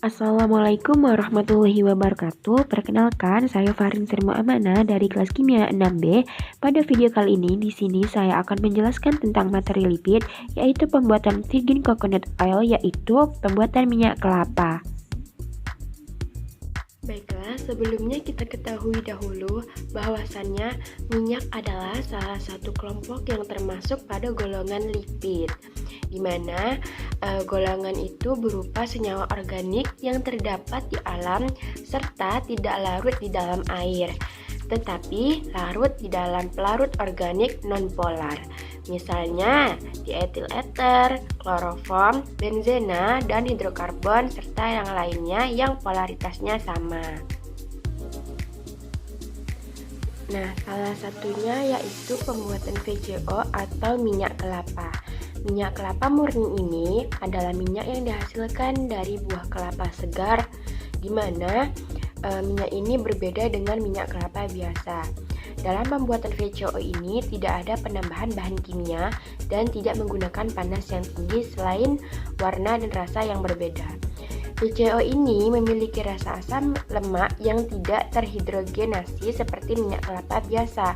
Assalamualaikum warahmatullahi wabarakatuh. Perkenalkan, saya Farin Sirma Amana dari kelas Kimia 6B. Pada video kali ini, di sini saya akan menjelaskan tentang materi lipid, yaitu pembuatan virgin coconut oil, yaitu pembuatan minyak kelapa. Baiklah, sebelumnya kita ketahui dahulu bahwasannya minyak adalah salah satu kelompok yang termasuk pada golongan lipid, di mana golongan itu berupa senyawa organik yang terdapat di alam serta tidak larut di dalam air, tetapi larut di dalam pelarut organik nonpolar. Misalnya dietil ether, kloroform, benzena, dan hidrokarbon serta yang lainnya yang polaritasnya sama. Nah, salah satunya yaitu pembuatan VCO atau minyak kelapa. Minyak kelapa murni ini adalah minyak yang dihasilkan dari buah kelapa segar, di mana minyak ini berbeda dengan minyak kelapa biasa. Dalam pembuatan VCO ini tidak ada penambahan bahan kimia dan tidak menggunakan panas yang tinggi selain warna dan rasa yang berbeda. VCO ini memiliki rasa asam lemak yang tidak terhidrogenasi seperti minyak kelapa biasa,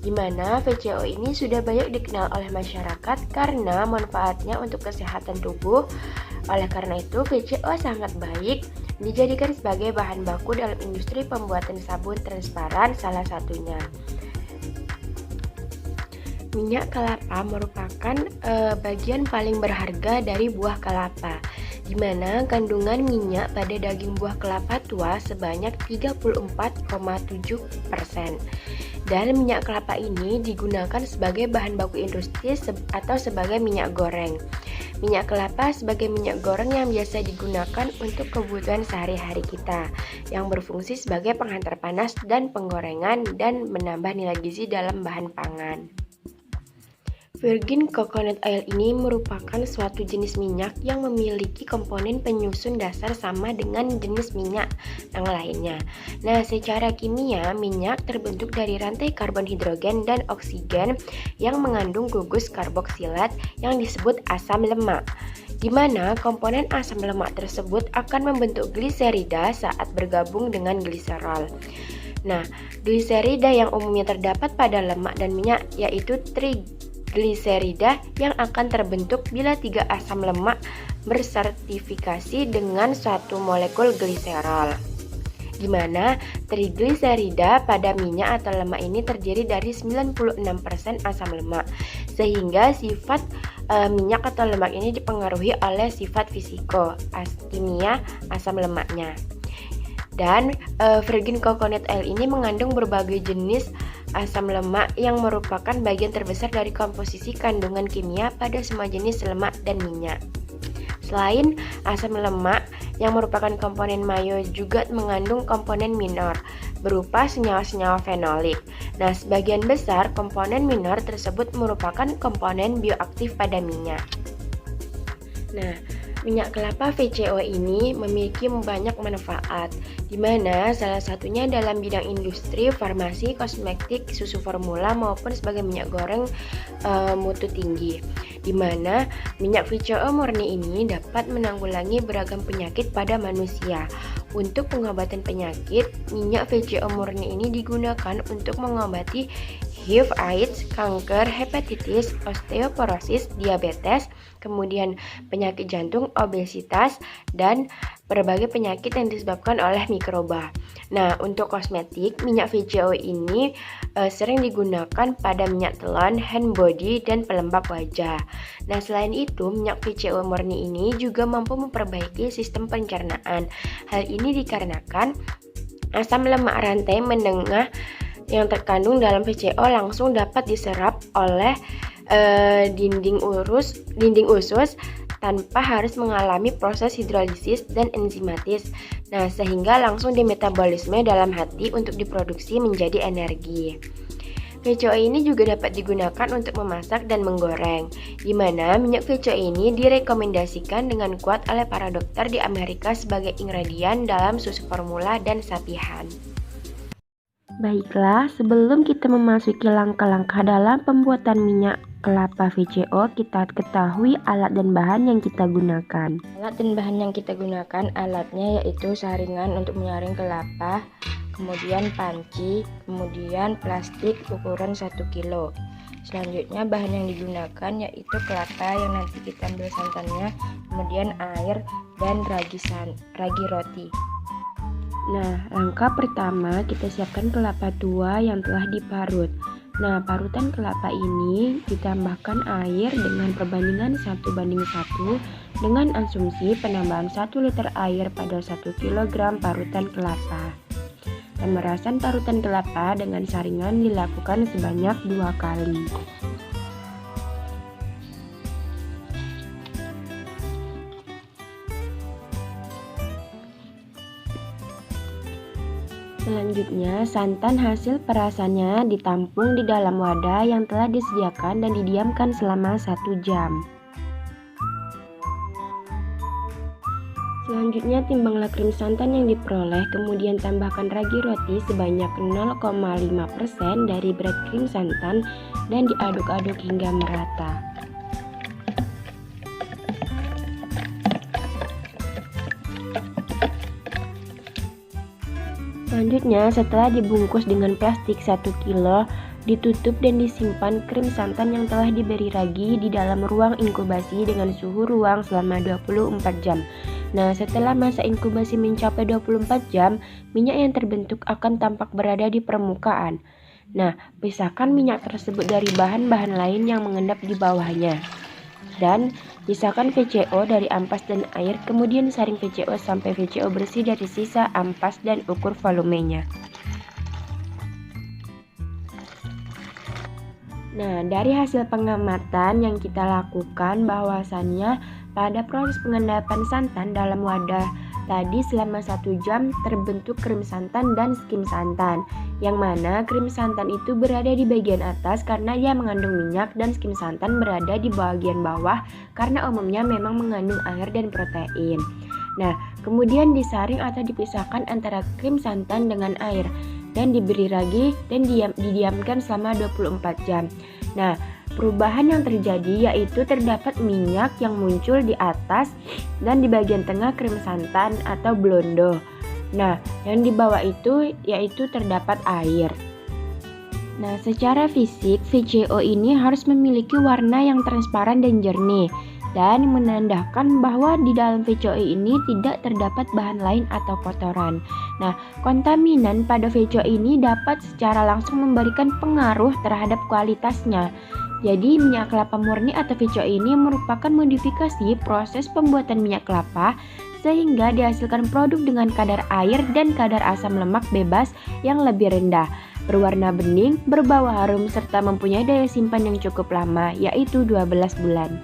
di mana VCO ini sudah banyak dikenal oleh masyarakat karena manfaatnya untuk kesehatan tubuh. Oleh karena itu, VCO sangat baik dijadikan sebagai bahan baku dalam industri pembuatan sabun transparan salah satunya. Minyak kelapa merupakan bagian paling berharga dari buah kelapa, di mana kandungan minyak pada daging buah kelapa tua sebanyak 34,7%. Dan minyak kelapa ini digunakan sebagai bahan baku industri atau sebagai minyak goreng. Minyak kelapa sebagai minyak goreng yang biasa digunakan untuk kebutuhan sehari-hari kita, yang berfungsi sebagai penghantar panas dan penggorengan dan menambah nilai gizi dalam bahan pangan. Virgin coconut oil ini merupakan suatu jenis minyak yang memiliki komponen penyusun dasar sama dengan jenis minyak yang lainnya. Nah, secara kimia, minyak terbentuk dari rantai karbon hidrogen dan oksigen yang mengandung gugus karboksilat yang disebut asam lemak, di mana komponen asam lemak tersebut akan membentuk gliserida saat bergabung dengan gliserol. Nah, gliserida yang umumnya terdapat pada lemak dan minyak yaitu trigliserida yang akan terbentuk bila 3 asam lemak bersertifikasi dengan suatu molekul gliserol, di mana trigliserida pada minyak atau lemak ini terdiri dari 96% asam lemak, sehingga sifat minyak atau lemak ini dipengaruhi oleh sifat fisiko kimia asam lemaknya. Dan virgin coconut oil ini mengandung berbagai jenis asam lemak yang merupakan bagian terbesar dari komposisi kandungan kimia pada semua jenis lemak dan minyak. Selain asam lemak yang merupakan komponen mayo juga mengandung komponen minor berupa senyawa-senyawa fenolik. Nah, sebagian besar komponen minor tersebut merupakan komponen bioaktif pada minyak. Nah, minyak kelapa VCO ini memiliki banyak manfaat, di mana salah satunya dalam bidang industri, farmasi, kosmetik, susu formula maupun sebagai minyak goreng mutu tinggi, di mana minyak VCO murni ini dapat menanggulangi beragam penyakit pada manusia. Untuk pengobatan penyakit, minyak VCO murni ini digunakan untuk mengobati HIV, AIDS, kanker, hepatitis, osteoporosis, diabetes, kemudian penyakit jantung, obesitas, dan berbagai penyakit yang disebabkan oleh mikroba. Nah, untuk kosmetik, minyak VCO ini sering digunakan pada minyak telon, hand body, dan pelembab wajah. Nah, selain itu, minyak VCO murni ini juga mampu memperbaiki sistem pencernaan. Hal ini dikarenakan asam lemak rantai menengah yang terkandung dalam VCO langsung dapat diserap oleh dinding usus tanpa harus mengalami proses hidrolisis dan enzimatis. Nah, sehingga langsung dimetabolisme dalam hati untuk diproduksi menjadi energi. VCO ini juga dapat digunakan untuk memasak dan menggoreng, di mana minyak VCO ini direkomendasikan dengan kuat oleh para dokter di Amerika sebagai ingredient dalam susu formula dan sapihan. Baiklah, sebelum kita memasuki langkah-langkah dalam pembuatan minyak kelapa VCO, kita ketahui alat dan bahan yang kita gunakan. Alat dan bahan yang kita gunakan, alatnya yaitu saringan untuk menyaring kelapa, kemudian panci, kemudian plastik ukuran 1 kilo. Selanjutnya bahan yang digunakan yaitu kelapa yang nanti kita ambil santannya, kemudian air dan ragi roti. Nah, langkah pertama kita siapkan kelapa tua yang telah diparut. Nah, parutan kelapa ini ditambahkan air dengan perbandingan 1:1 dengan asumsi penambahan 1 liter air pada 1 kg parutan kelapa. Pemerasan parutan kelapa dengan saringan dilakukan sebanyak 2 kali. Selanjutnya, santan hasil perasannya ditampung di dalam wadah yang telah disediakan dan didiamkan selama 1 jam. Selanjutnya, timbanglah krim santan yang diperoleh, kemudian tambahkan ragi roti sebanyak 0,5% dari berat krim santan dan diaduk-aduk hingga merata. Selanjutnya, setelah dibungkus dengan plastik 1 kilo, ditutup dan disimpan krim santan yang telah diberi ragi di dalam ruang inkubasi dengan suhu ruang selama 24 jam. Nah, setelah masa inkubasi mencapai 24 jam, minyak yang terbentuk akan tampak berada di permukaan. Nah, pisahkan minyak tersebut dari bahan-bahan lain yang mengendap di bawahnya. Dan pisahkan VCO dari ampas dan air, kemudian saring VCO sampai VCO bersih dari sisa ampas dan ukur volumenya. Nah, dari hasil pengamatan yang kita lakukan bahwasannya pada proses pengendapan santan dalam wadah tadi selama 1 jam terbentuk krim santan dan skim santan, yang mana krim santan itu berada di bagian atas karena dia mengandung minyak dan skim santan berada di bagian bawah karena umumnya memang mengandung air dan protein. Nah, kemudian disaring atau dipisahkan antara krim santan dengan air dan diberi ragi dan didiamkan selama 24 jam. Nah, perubahan yang terjadi yaitu terdapat minyak yang muncul di atas dan di bagian tengah krim santan atau blondo. Nah, yang di bawah itu yaitu terdapat air. Nah, secara fisik VCO ini harus memiliki warna yang transparan dan jernih dan menandakan bahwa di dalam VCO ini tidak terdapat bahan lain atau kotoran. Nah, kontaminan pada VCO ini dapat secara langsung memberikan pengaruh terhadap kualitasnya. Jadi, minyak kelapa murni atau VCO ini merupakan modifikasi proses pembuatan minyak kelapa sehingga dihasilkan produk dengan kadar air dan kadar asam lemak bebas yang lebih rendah, berwarna bening, berbau harum, serta mempunyai daya simpan yang cukup lama, yaitu 12 bulan.